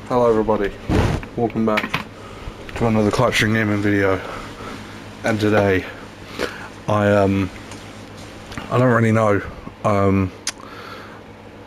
Hello everybody, welcome back to another Clutching Gaming video. And today, I don't really know, I don't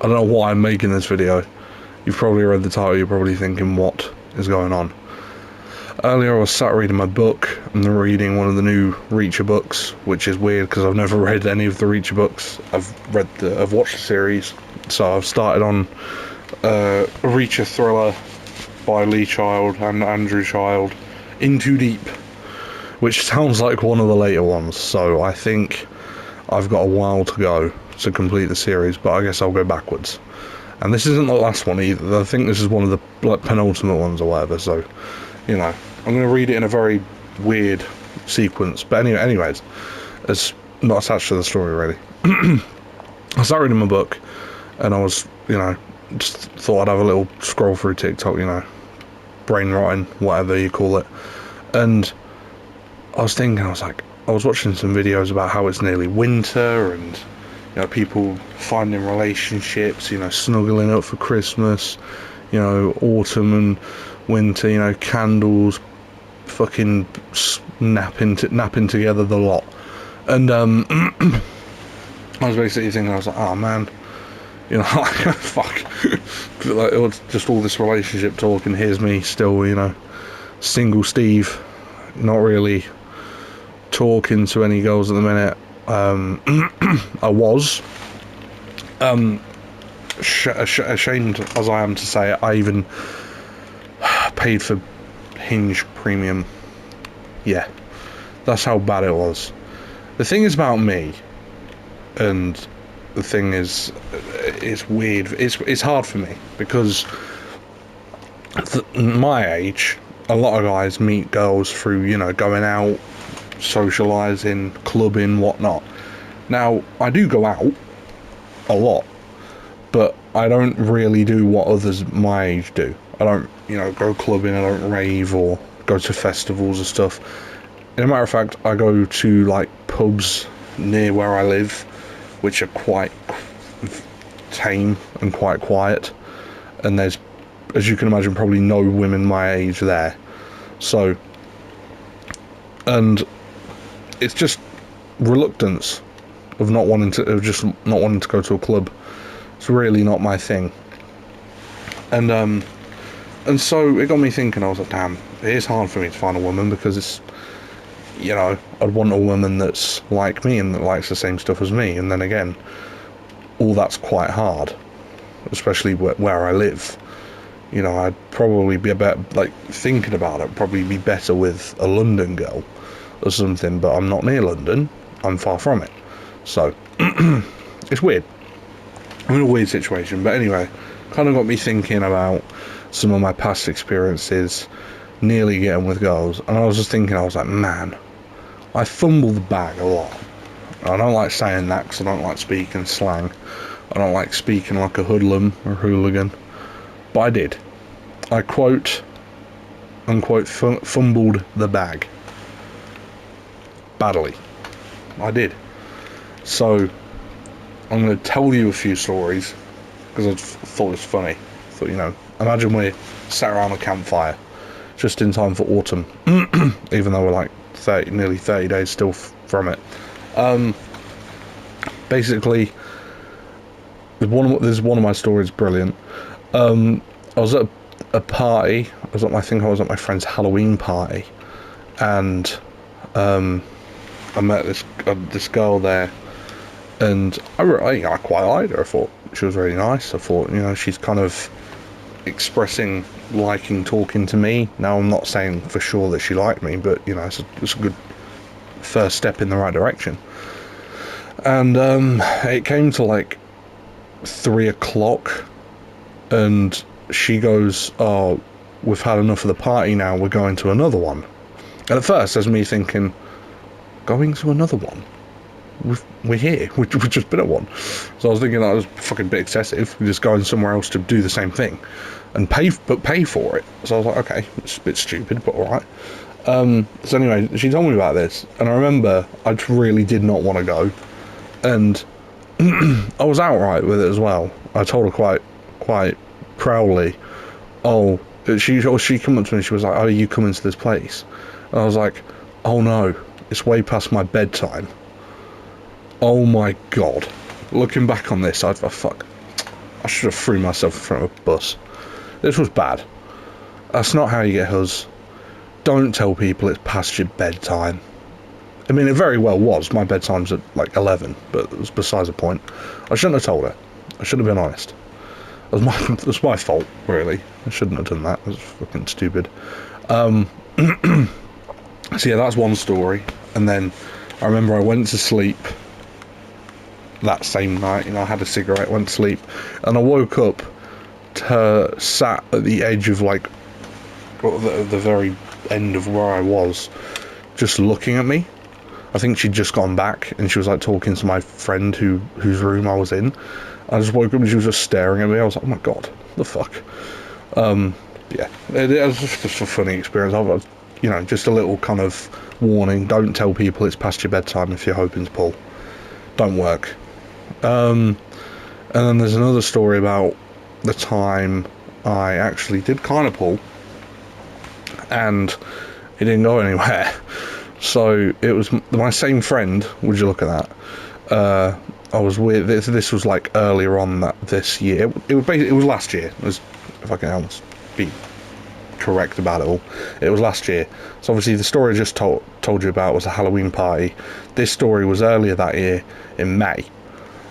know why I'm making this video. You've probably read the title, you're probably thinking what is going on. Earlier I was sat reading my book, and reading one of the new Reacher books, which is weird because I've never read any of the Reacher books. I've watched the series, so I've started on a Reacher thriller by Lee Child and Andrew Child, In Too Deep, which sounds like one of the later ones, so I think I've got a while to go to complete the series, but I guess I'll go backwards. And this isn't the last one either. I think this is one of the penultimate ones or whatever, so, you know, I'm going to read it in a very weird sequence. But anyways, it's not attached to the story, really. I started reading my book, and I was, just thought I'd have a little scroll through TikTok, brain rotting, whatever you call it. And I was watching some videos about how it's nearly winter, and people finding relationships, snuggling up for Christmas, autumn and winter, candles, fucking napping together, the lot. And I was basically thinking, I was like, oh man, fuck. Like, it was just all this relationship talk, and here's me still, single Steve, not really talking to any girls at the minute. I was. Ashamed as I am to say it, I even paid for Hinge Premium. Yeah, that's how bad it was. The thing is about me, and the thing is, it's weird. It's hard for me because my age, a lot of guys meet girls through going out, socialising, clubbing, whatnot. Now I do go out a lot, but I don't really do what others my age do. I don't go clubbing, I don't rave or go to festivals and stuff. As a matter of fact, I go to like pubs near where I live, which are quite tame and quite quiet, and there's, as you can imagine, probably no women my age there. So, and it's just reluctance of just not wanting to go to a club. It's really not my thing. And so it got me thinking. I was like, damn, it is hard for me to find a woman, because it's, I'd want a woman that's like me and that likes the same stuff as me. And then again, all that's quite hard, especially where I live. I'd probably be thinking about it, probably be better with a London girl or something, but I'm not near London. I'm far from it. So, it's weird. I'm in a weird situation. But anyway, kind of got me thinking about some of my past experiences nearly getting with girls. And I was just thinking, I was like, man, I fumble the bag a lot. I don't like saying that because I don't like speaking slang. I don't like speaking like a hoodlum or hooligan. But I did. I quote, unquote, fumbled the bag. Badly. I did. So, I'm going to tell you a few stories, because I thought it was funny. I thought, imagine we're sat around a campfire, just in time for autumn, even though we're like nearly 30 days still from it. Basically, there's one of my stories brilliant. I was at a party. I was at my friend's Halloween party, and I met this girl there, and I quite liked her. I thought she was really nice. I thought, she's kind of expressing liking talking to me. Now, I'm not saying for sure that she liked me, but it's a good first step in the right direction. And it came to like 3 o'clock, and she goes, "Oh, we've had enough of the party now, we're going to another one." And at first there's me thinking, going to another one? We're here, we've just been at one. So I was thinking that was a fucking bit excessive, we're just going somewhere else to do the same thing and pay for it. So I was like, okay, it's a bit stupid, but alright. So anyway, she told me about this, and I remember I really did not want to go, and I was outright with it as well. I told her quite proudly, oh, she came up to me, she was like, oh, are you coming to this place? And I was like, oh no, it's way past my bedtime. Oh my god. Looking back on this, fuck, I should have threw myself in front of a bus. This was bad. That's not how you get hus. Don't tell people it's past your bedtime. I mean, it very well was. My bedtime's at like 11, but it was besides the point. I shouldn't have told her. I should have been honest. It was my fault, really. I shouldn't have done that. It was fucking stupid. So yeah, that's one story. And then I remember I went to sleep that same night. You know, I had a cigarette, went to sleep, and I woke up to her sat at the edge of like the very end of where I was, just looking at me. I think she'd just gone back, and she was like talking to my friend whose room I was in. I just woke up and she was just staring at me. I was like, oh my god, the fuck. Yeah, it was just a funny experience. You know, just a little kind of warning: don't tell people it's past your bedtime if you're hoping to pull. Don't work. And then there's another story about the time I actually did kind of pull, and it didn't go anywhere. So it was my same friend. Would you look at that? I was with this was like earlier on this year. It was last year. If I can almost be correct about it all, it was last year. So obviously the story I just told you about was a Halloween party. This story was earlier that year in May.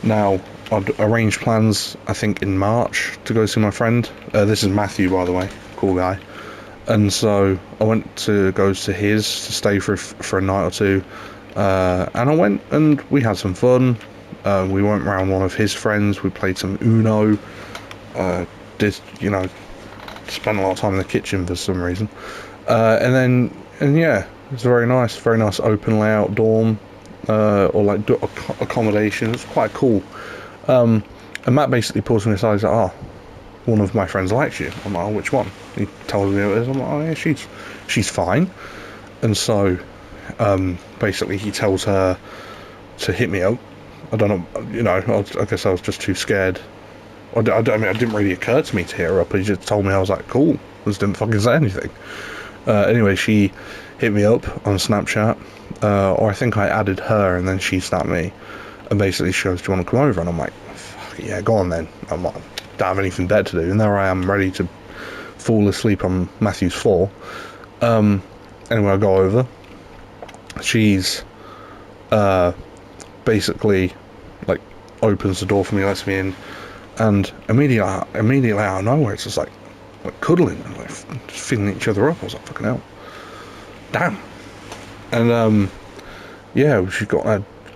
Now I'd arranged plans, I think in March, to go see my friend. This is Matthew, by the way, cool guy. And so I went to go to his to stay for a night or two, and I went and we had some fun. We went around one of his friends. We played some Uno. Spent a lot of time in the kitchen for some reason. And yeah, it was a very nice open layout dorm, or like accommodation. It was quite cool. And Matt basically pulls me aside. He's like, "Oh, one of my friends likes you." I'm like, "Oh, which one?" He tells me who it is. I'm like, "Oh yeah, she's fine." And so basically he tells her to hit me up. I don't know, you know, I guess I was just too scared. I mean, it didn't really occur to me to hit her up. He just told me. I was like, cool. Just didn't fucking say anything. Anyway, she hit me up on Snapchat, or I think I added her and then she snapped me. And basically she goes, do you want to come over? And I'm like, fuck yeah, go on then. I'm like, don't have anything better to do. And there I am, ready to fall asleep on Matthew's floor. Anyway, I go over. She's basically like opens the door for me, lets me in, and immediately out of nowhere it's just like cuddling and like just feeling each other up. I was like, fucking hell, damn. And yeah, she got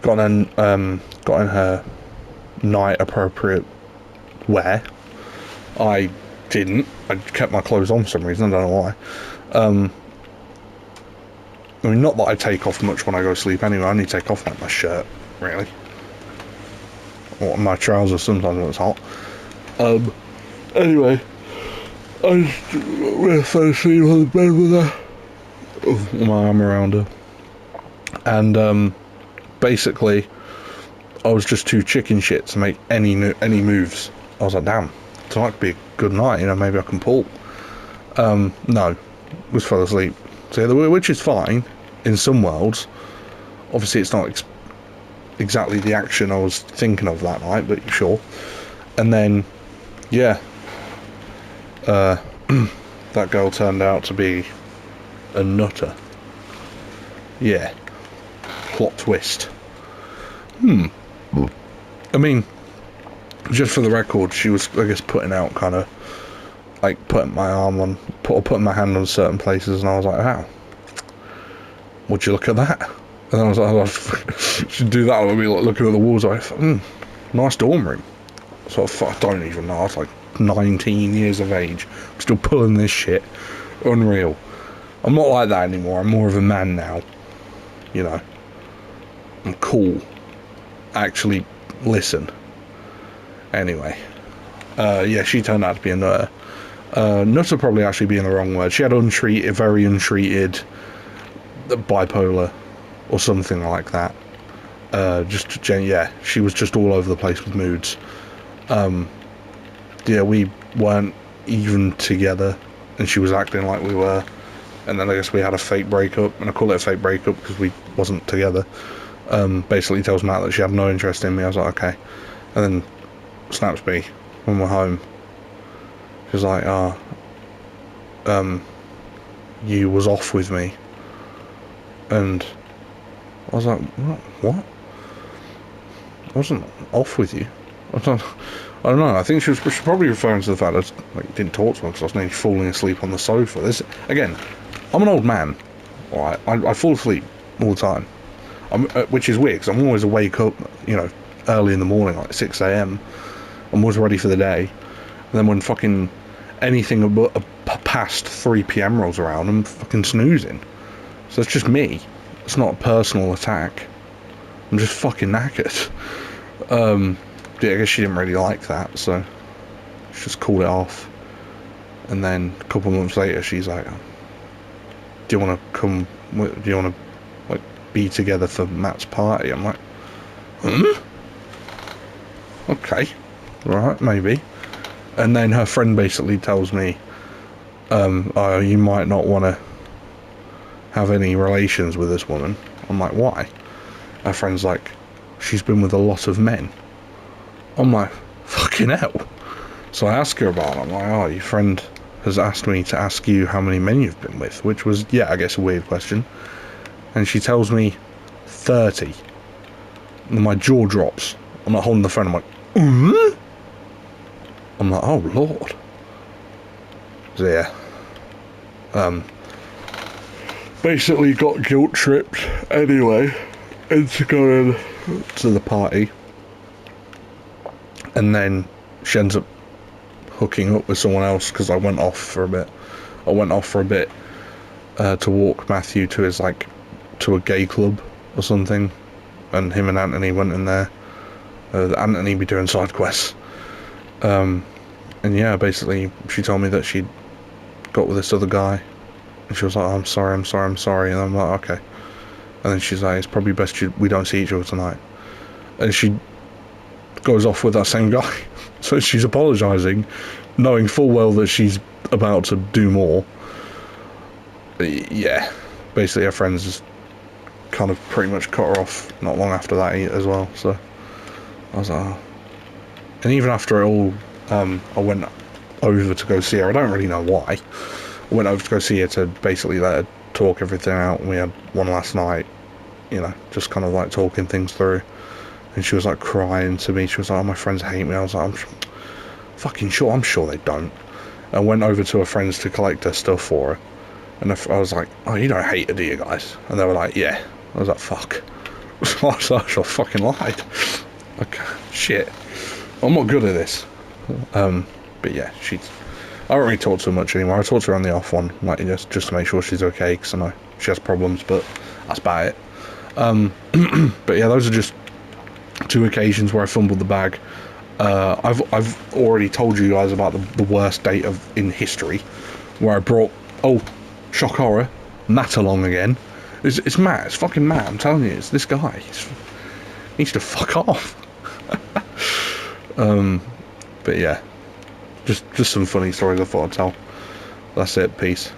in her night appropriate wear. I didn't. I kept my clothes on for some reason. I don't know why. I mean, not that I take off much when I go to sleep anyway. I only take off like my shirt, really, or my trousers sometimes when it's hot. Anyway, I just fell asleep on the bed with her, my arm around her, and basically I was just too chicken shit to make any moves. I was like, damn, tonight could be a good night, you know, maybe I can pull. No, just fell asleep. So, which is fine in some worlds. Obviously it's not exactly the action I was thinking of that night, but sure. And then yeah, that girl turned out to be a nutter. Yeah, plot twist. I mean, just for the record, she was, I guess, putting out kind of like putting my arm on, putting my hand on certain places, and I was like, how? Would you look at that? And I was like, she'd do that with me, like looking at the walls. I thought, nice dorm room. So I don't even know. I was like 19 years of age. I'm still pulling this shit. Unreal. I'm not like that anymore. I'm more of a man now. You know. I'm cool. Actually, listen. Anyway. Yeah, she turned out to be a nutter. Nutter probably actually being the wrong word. She had very untreated bipolar or something like that. Yeah, she was just all over the place with moods. Yeah, we weren't even together, and she was acting like we were. And then I guess we had a fake breakup, and I call it a fake breakup because we wasn't together. Basically tells Matt that she had no interest in me. I was like, okay. And then snaps me when we're home. She's like, you was off with me. And I was like, what? I wasn't off with you. I don't know. I think she was probably referring to the fact that I didn't talk to her because I was nearly falling asleep on the sofa. Again, I'm an old man. Right? I fall asleep all the time. Which is weird because I'm always awake up, early in the morning, like 6 a.m. I'm always ready for the day. And then when fucking anything past 3 p.m. rolls around, I'm fucking snoozing. So it's just me. It's not a personal attack. I'm just fucking knackered. Yeah, I guess she didn't really like that, so she just called it off. And then a couple of months later, she's like, "Do you want to come? Do you want to be together for Matt's party?" I'm like, okay, right, maybe. And then her friend basically tells me, "Oh, you might not want to have any relations with this woman." I'm like, why? Her friend's like, "She's been with a lot of men." I'm like, fucking hell. So I ask her about it. I'm like, "Oh, your friend has asked me to ask you how many men you've been with," which was, yeah, I guess a weird question. And she tells me 30. And my jaw drops. I'm not holding the phone. I'm like, I'm like, oh lord. So yeah. Basically got guilt tripped anyway into going to the party. And then she ends up hooking up with someone else because I went off for a bit. To walk Matthew to to a gay club or something, and him and Anthony went in there. Anthony be doing side quests. And yeah, basically she told me that she'd got with this other guy, and she was like, I'm sorry, and I'm like, okay. And then she's like, it's probably best we don't see each other tonight. And she goes off with that same guy. So she's apologising, knowing full well that she's about to do more. But yeah, basically her friends just kind of pretty much cut her off not long after that as well. So I was like, oh. And even after it all, I went over to go see her. I don't really know why. I went over to go see her to basically let her talk everything out, and we had one last night, just kind of like talking things through. And she was like crying to me. She was like, "Oh, my friends hate me." I was like, I'm sure they don't. I went over to her friends to collect her stuff for her, and I was like, "Oh, you don't hate her, do you guys?" And they were like, "Yeah." I was like, "Fuck." So I fucking lied. Okay, shit. I'm not good at this. But yeah, I don't really talk to her much anymore. I talk to her on the off one, like just to make sure she's okay, because I know she has problems, but that's about it. But yeah, those are just 2 occasions where I fumbled the bag. I've already told you guys about the worst date in history, where I brought, shock horror, Matt along again. It's Matt. It's fucking Matt. I'm telling you, it's this guy. He needs to fuck off. But yeah, just some funny stories I thought I'd tell. That's it. Peace.